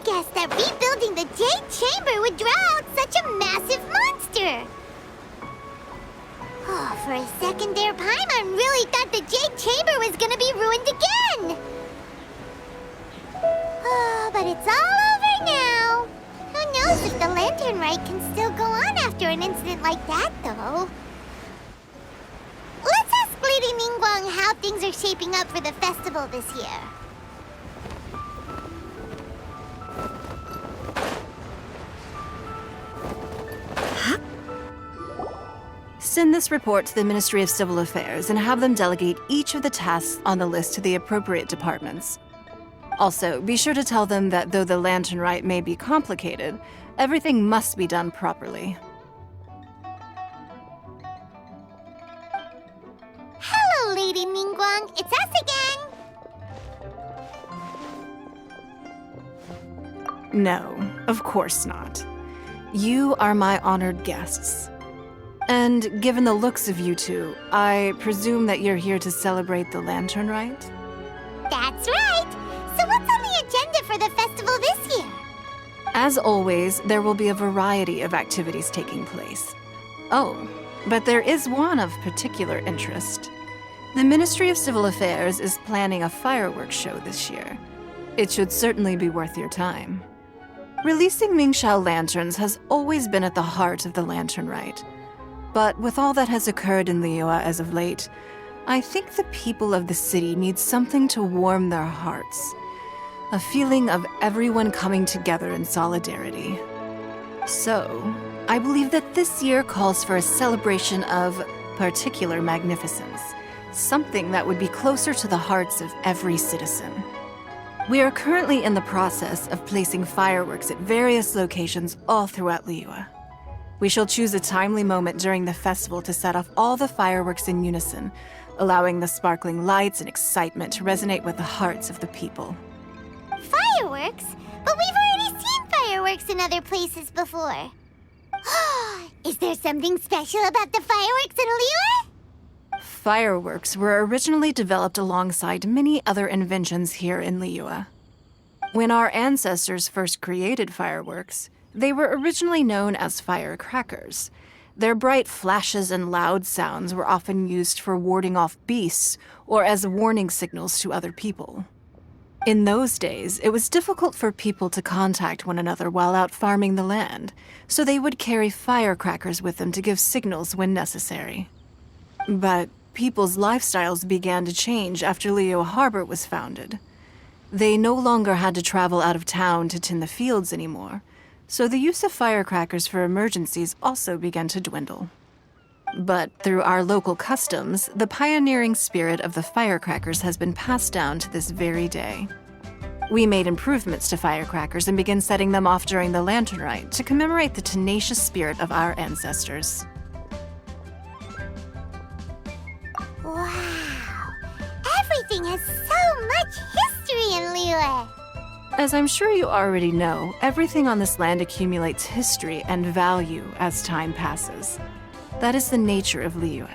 guessed that rebuilding the Jade Chamber would draw out such a massive monster. Oh, for a second there, Paimon really thought the Jade Chamber was gonna be ruined again. Oh, but it's all over now. Who knows if the Lantern Rite can still go on after an incident like that, though. Let's ask Lady Ningguang how things are shaping up for the festival this year. Send this report to the Ministry of Civil Affairs and have them delegate each of the tasks on the list to the appropriate departments. Also, be sure to tell them that though the Lantern Rite may be complicated, everything must be done properly. Hello, Lady Ningguang. It's us again. No, of course not. You are my honored guests. And given the looks of you two, I presume that you're here to celebrate the Lantern Rite? That's right. So what's on the agenda for the festival this year? As always, there will be a variety of activities taking place. Oh, but there is one of particular interest. The Ministry of Civil Affairs is planning a fireworks show this year. It should certainly be worth your time. Releasing Mingxiao lanterns has always been at the heart of the Lantern Rite. But with all that has occurred in Liyue as of late, I think the people of the city need something to warm their hearts. A feeling of everyone coming together in solidarity. So, I believe that this year calls for a celebration of particular magnificence. Something that would be closer to the hearts of every citizen. We are currently in the process of placing fireworks at various locations all throughout Liyue. We shall choose a timely moment during the festival to set off all the fireworks in unison, allowing the sparkling lights and excitement to resonate with the hearts of the people. Fireworks? But we've already seen fireworks in other places before. Is there something special about the fireworks in Liyue? Fireworks were originally developed alongside many other inventions here in Liyue. When our ancestors first created fireworks, they were originally known as firecrackers. Their bright flashes and loud sounds were often used for warding off beasts or as warning signals to other people. In those days, it was difficult for people to contact one another while out farming the land, so they would carry firecrackers with them to give signals when necessary. But people's lifestyles began to change after Liyue Harbor was founded. They no longer had to travel out of town to tend the fields anymore, so the use of firecrackers for emergencies also began to dwindle. But through our local customs, the pioneering spirit of the firecrackers has been passed down to this very day. We made improvements to firecrackers and began setting them off during the Lantern Rite to commemorate the tenacious spirit of our ancestors. Wow! Everything has so much history in Liyue! As I'm sure you already know, everything on this land accumulates history and value as time passes. That is the nature of Liyue.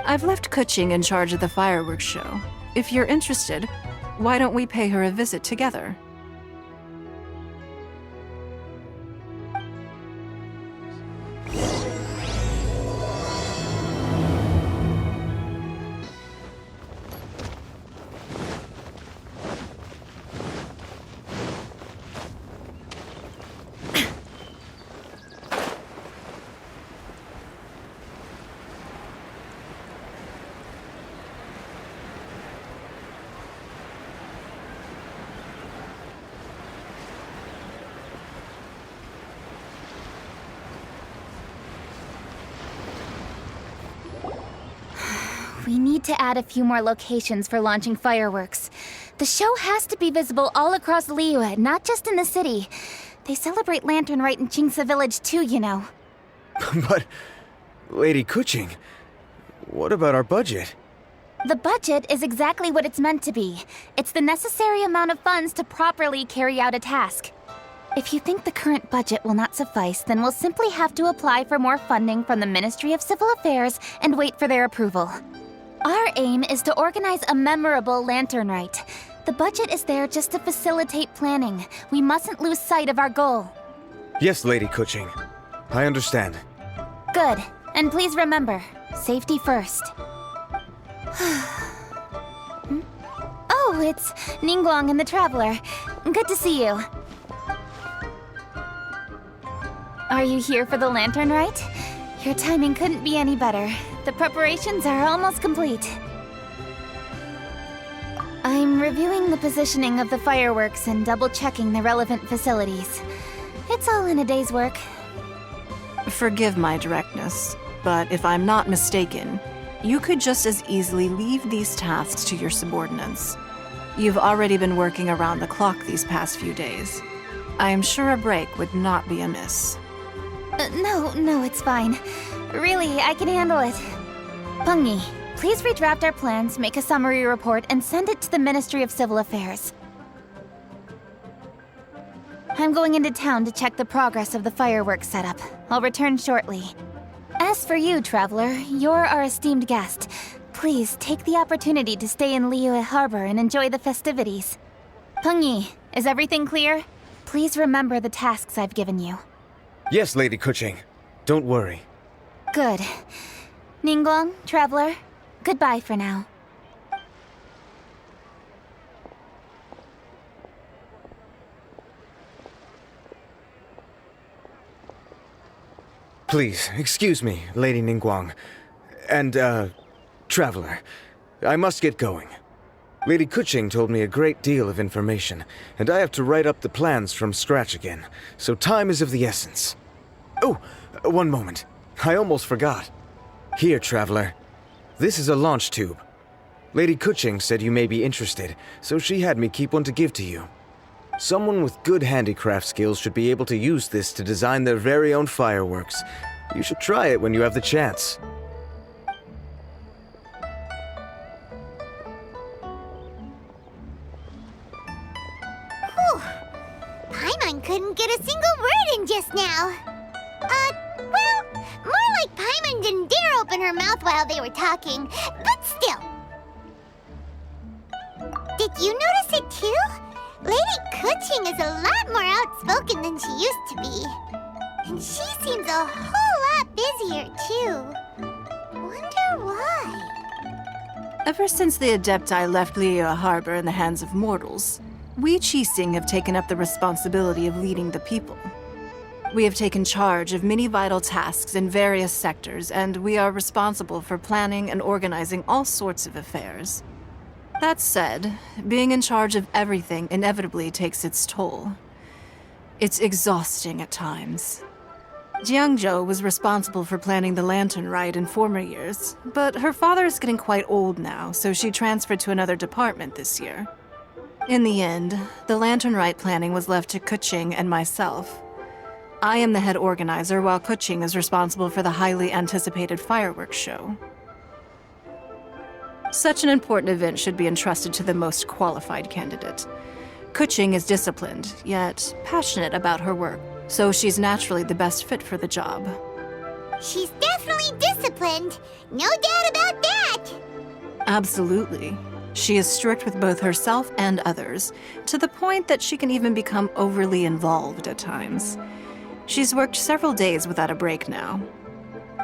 I've left Keqing in charge of the fireworks show. If you're interested, why don't we pay her a visit together? We need to add a few more locations for launching fireworks. The show has to be visible all across Liyue, not just in the city. They celebrate Lantern Rite in Qingce Village too, you know. But, Lady Keqing, what about our budget? The budget is exactly what it's meant to be. It's the necessary amount of funds to properly carry out a task. If you think the current budget will not suffice, then we'll simply have to apply for more funding from the Ministry of Civil Affairs and wait for their approval. Our aim is to organize a memorable Lantern Rite. The budget is there just to facilitate planning. We mustn't lose sight of our goal. Yes, Lady Kuching. I understand. Good. And please remember, safety first. Oh, it's Ningguang and the Traveler. Good to see you. Are you here for the lantern rite? Your timing couldn't be any better. The preparations are almost complete. I'm reviewing the positioning of the fireworks and double-checking the relevant facilities. It's all in a day's work. Forgive my directness, but if I'm not mistaken, you could just as easily leave these tasks to your subordinates. You've already been working around the clock these past few days. I am sure a break would not be amiss. No, it's fine. Really, I can handle it. Pengyi, please redraft our plans, make a summary report, and send it to the Ministry of Civil Affairs. I'm going into town to check the progress of the fireworks setup. I'll return shortly. As for you, Traveler, you're our esteemed guest. Please take the opportunity to stay in Liyue Harbor and enjoy the festivities. Pengyi, is everything clear? Please remember the tasks I've given you. Yes, Lady Kuching. Don't worry. Good. Ningguang, Traveler, goodbye for now. Please, excuse me, Lady Ningguang. And, Traveler. I must get going. Lady Kuching told me a great deal of information, and I have to write up the plans from scratch again, so time is of the essence. Oh, one moment. I almost forgot. Here, Traveler. This is a launch tube. Lady Kuching said you may be interested, so she had me keep one to give to you. Someone with good handicraft skills should be able to use this to design their very own fireworks. You should try it when you have the chance. Whew. Paimon couldn't get a single word in just now. Well, more like Paimon didn't dare open her mouth while they were talking, but still. Did you notice it too? Lady Kuching is a lot more outspoken than she used to be. And she seems a whole lot busier too. Wonder why? Ever since the Adepti left Liyue Harbor in the hands of mortals, we Qixing have taken up the responsibility of leading the people. We have taken charge of many vital tasks in various sectors, and we are responsible for planning and organizing all sorts of affairs. That said, being in charge of everything inevitably takes its toll. It's exhausting at times. Jiangzhou was responsible for planning the lantern rite in former years, but her father is getting quite old now, so she transferred to another department this year. In the end, the lantern rite planning was left to Kuching and myself. I am the head organizer, while Kuching is responsible for the highly anticipated fireworks show. Such an important event should be entrusted to the most qualified candidate. Kuching is disciplined, yet passionate about her work, so she's naturally the best fit for the job. She's definitely disciplined. No doubt about that. Absolutely. She is strict with both herself and others, to the point that she can even become overly involved at times. She's worked several days without a break now.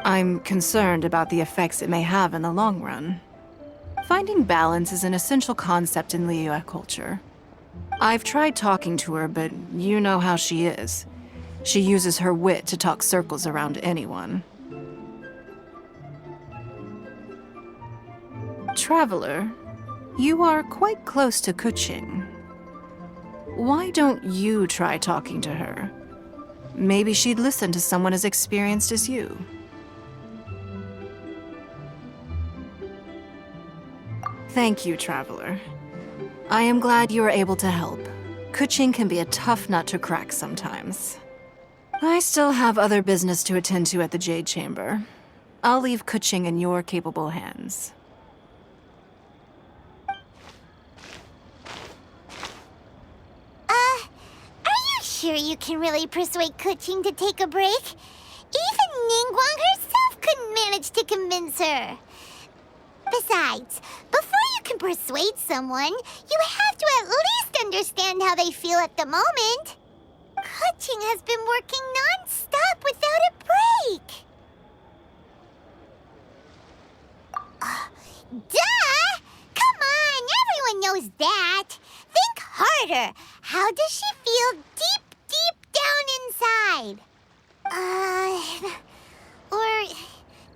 I'm concerned about the effects it may have in the long run. Finding balance is an essential concept in Liyue culture. I've tried talking to her, but you know how she is. She uses her wit to talk circles around anyone. Traveler, you are quite close to Kuching. Why don't you try talking to her? Maybe she'd listen to someone as experienced as you. Thank you, Traveler. I am glad you were able to help. Kuching can be a tough nut to crack sometimes. I still have other business to attend to at the Jade Chamber. I'll leave Kuching in your capable hands. Are you sure you can really persuade Kuching to take a break? Even Ningguang herself couldn't manage to convince her. Besides, before you can persuade someone, you have to at least understand how they feel at the moment. Kuching has been working non-stop without a break. Duh! Come on, everyone knows that. Think harder. How does she feel deep down inside? Or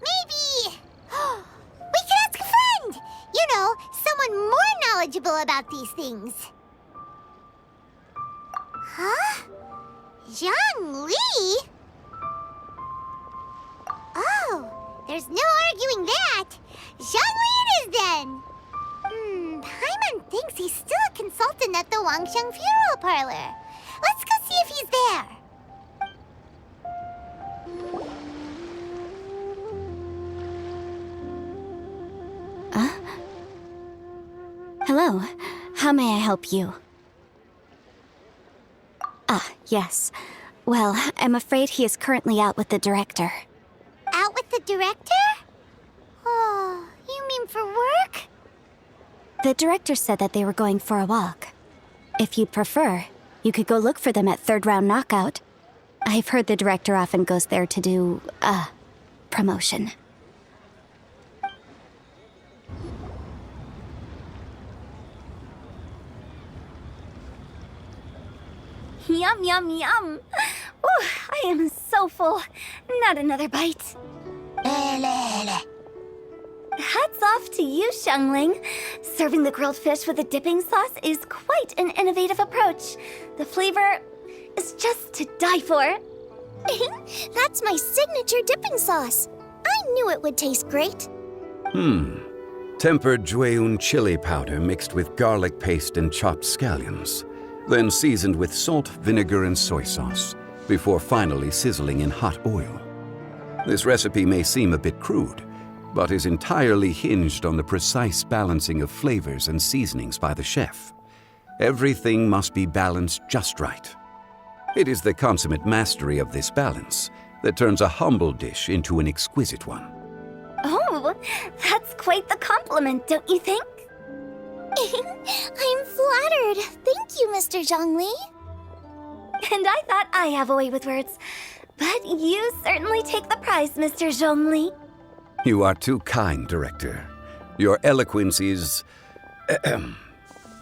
maybe... we could ask a friend! You know, someone more knowledgeable about these things. Huh? Zhang Li? Oh, there's no arguing that. Zhang Li it is then. Paimon thinks he's still a consultant at the Wangsheng Funeral Parlor. Let's go see if he's there. Hello. How may I help you? Yes. Well, I'm afraid he is currently out with the director. Out with the director? Oh, you mean for work? The director said that they were going for a walk. If you'd prefer, you could go look for them at Third Round Knockout. I've heard the director often goes there to do, promotion. Yum, yum, yum. Ooh, I am so full. Not another bite. Hats off to you, Xiangling. Serving the grilled fish with a dipping sauce is quite an innovative approach. The flavor is just to die for. That's my signature dipping sauce. I knew it would taste great. Tempered Jueyun chili powder mixed with garlic paste and chopped scallions, then seasoned with salt, vinegar, and soy sauce, before finally sizzling in hot oil. This recipe may seem a bit crude, but is entirely hinged on the precise balancing of flavors and seasonings by the chef. Everything must be balanced just right. It is the consummate mastery of this balance that turns a humble dish into an exquisite one. Oh, that's quite the compliment, don't you think? I'm flattered. Thank you, Mr. Zhongli. And I thought I have a way with words. But you certainly take the prize, Mr. Zhongli. You are too kind, Director. Your eloquence is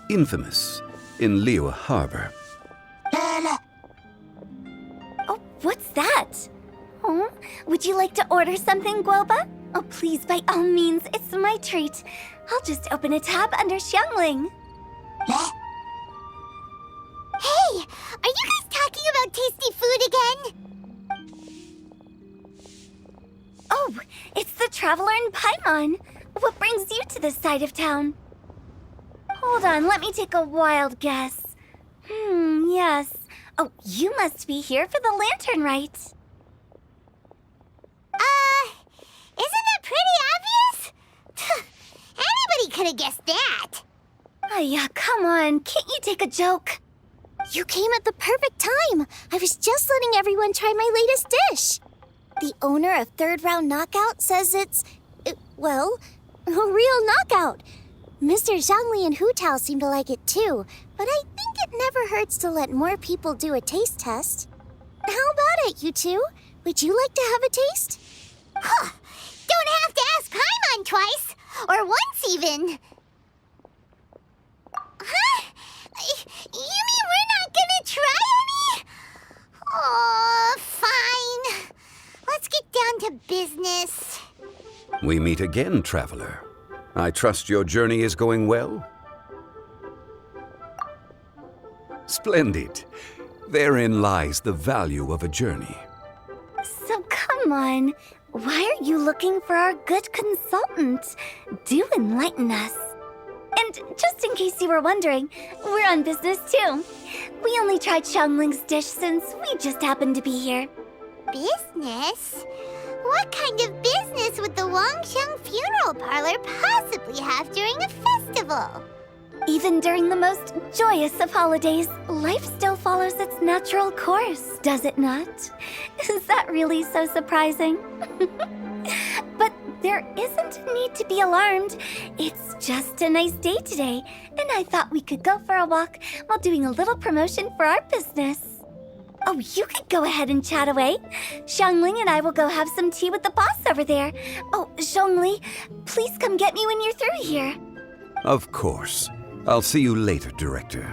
infamous in Liyue Harbor. Oh, what's that? Oh, would you like to order something, Guoba? Oh, please, by all means, it's my treat. I'll just open a tab under Xiangling. Hey, are you guys talking about tasty food again? Oh, it's the Traveler in Paimon. What brings you to this side of town? Hold on, let me take a wild guess. Yes. Oh, you must be here for the lantern rite. Isn't it pretty obvious? Anybody could have guessed that. Yeah, come on, can't you take a joke? You came at the perfect time. I was just letting everyone try my latest dish. The owner of Third Round Knockout says it's, a real knockout. Mr. Zhangli and Hu Tao seem to like it too, but I think it never hurts to let more people do a taste test. How about it, you two? Would you like to have a taste? Huh. Don't have to ask Paimon twice, or once even. Huh? You mean we're not gonna try any? Oh, fine. Let's get down to business. We meet again, Traveler. I trust your journey is going well? Splendid. Therein lies the value of a journey. So come on, why are you looking for our good consultant? Do enlighten us. And just in case you were wondering, we're on business too. We only tried Xiangling's dish since we just happened to be here. Business? What kind of business would the Wangsheng Funeral Parlor possibly have during a festival? Even during the most joyous of holidays, life still follows its natural course, does it not? Is that really so surprising? But there isn't a need to be alarmed. It's just a nice day today, and I thought we could go for a walk while doing a little promotion for our business. Oh, you could go ahead and chat away. Xiangling and I will go have some tea with the boss over there. Oh, Zhongli, please come get me when you're through here. Of course. I'll see you later, Director.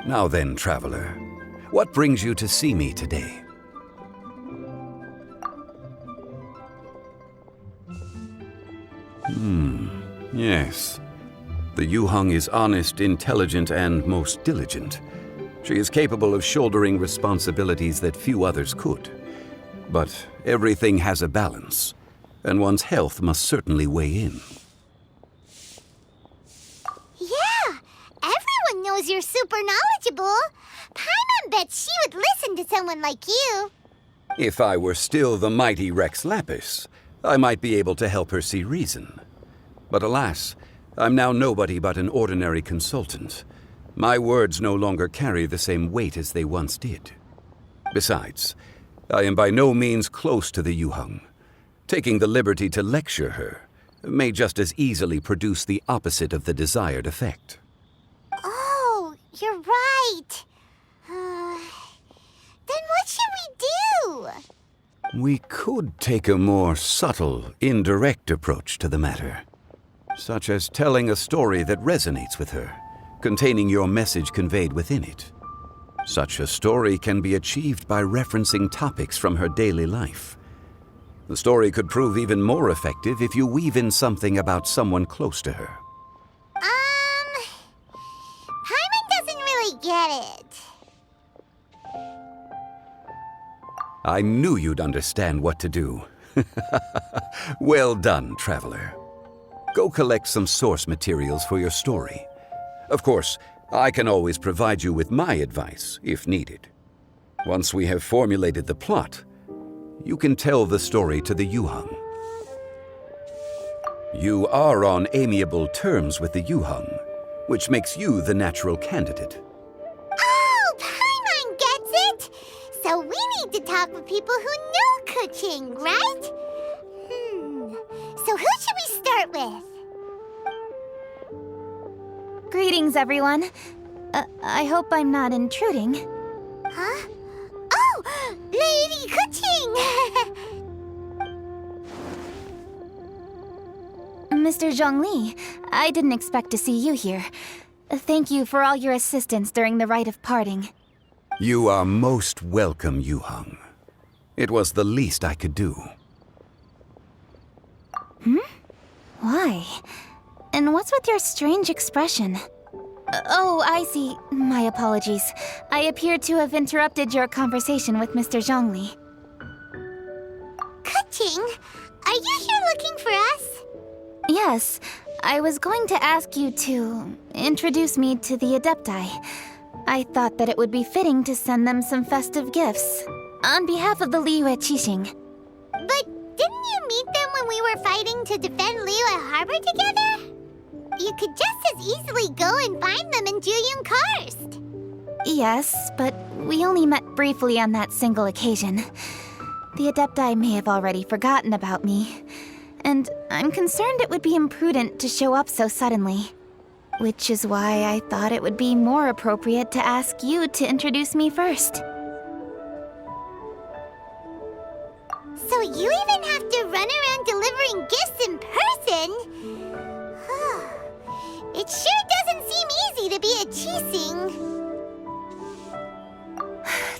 Now then, Traveler, what brings you to see me today? Yes. The Yuheng is honest, intelligent, and most diligent. She is capable of shouldering responsibilities that few others could. But everything has a balance, and one's health must certainly weigh in. Yeah, everyone knows you're super knowledgeable. Paimon bets she would listen to someone like you. If I were still the mighty Rex Lapis, I might be able to help her see reason. But alas, I'm now nobody but an ordinary consultant. My words no longer carry the same weight as they once did. Besides, I am by no means close to the Yuheng. Taking the liberty to lecture her may just as easily produce the opposite of the desired effect. Oh, you're right. Then what should we do? We could take a more subtle, indirect approach to the matter, such as telling a story that resonates with her, containing your message conveyed within it. Such a story can be achieved by referencing topics from her daily life. The story could prove even more effective if you weave in something about someone close to her. Paimon doesn't really get it. I knew you'd understand what to do. Well done, Traveler. Go collect some source materials for your story. Of course, I can always provide you with my advice, if needed. Once we have formulated the plot, you can tell the story to the Yuheng. You are on amiable terms with the Yuheng, which makes you the natural candidate. Oh, Paimon gets it! So we need to talk with people who know Kuching, right? So who should we start with? Greetings, everyone. I hope I'm not intruding. Huh? Oh! Lady Kuching! Mr. Zhongli, I didn't expect to see you here. Thank you for all your assistance during the rite of parting. You are most welcome, Yuheng. It was the least I could do. Why? And what's with your strange expression? Oh, I see. My apologies. I appear to have interrupted your conversation with Mr. Zhongli. Kuching, are you here looking for us? Yes, I was going to ask you to introduce me to the Adepti. I thought that it would be fitting to send them some festive gifts. On behalf of the Liyue Qixing. But didn't you meet them when we were fighting to defend Liyue Harbor together? You could just as easily go and find them in Juyun Karst. Yes, but we only met briefly on that single occasion. The Adepti may have already forgotten about me, and I'm concerned it would be imprudent to show up so suddenly. Which is why I thought it would be more appropriate to ask you to introduce me first. So you even have to run around delivering gifts in person? It sure doesn't seem easy to be a Qixing.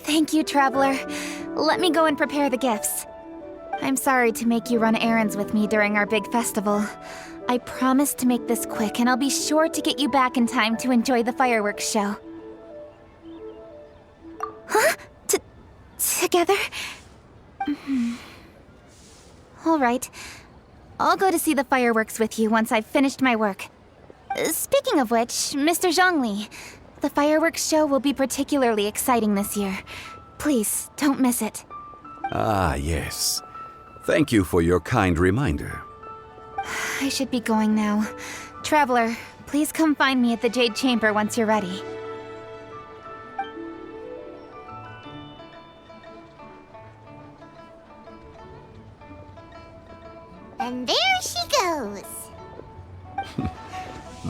Thank you, Traveler. Let me go and prepare the gifts. I'm sorry to make you run errands with me during our big festival. I promise to make this quick, and I'll be sure to get you back in time to enjoy the fireworks show. Huh? Together? All right. I'll go to see the fireworks with you once I've finished my work. Speaking of which, Mr. Zhongli, the fireworks show will be particularly exciting this year. Please, don't miss it. Ah, yes. Thank you for your kind reminder. I should be going now. Traveler, please come find me at the Jade Chamber once you're ready.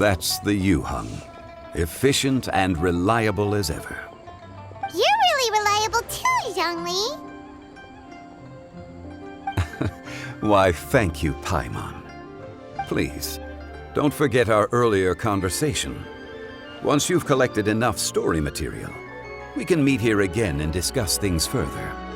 That's the Yuheng. Efficient and reliable as ever. You're really reliable too, Zhongli. Why, thank you, Paimon. Please, don't forget our earlier conversation. Once you've collected enough story material, we can meet here again and discuss things further.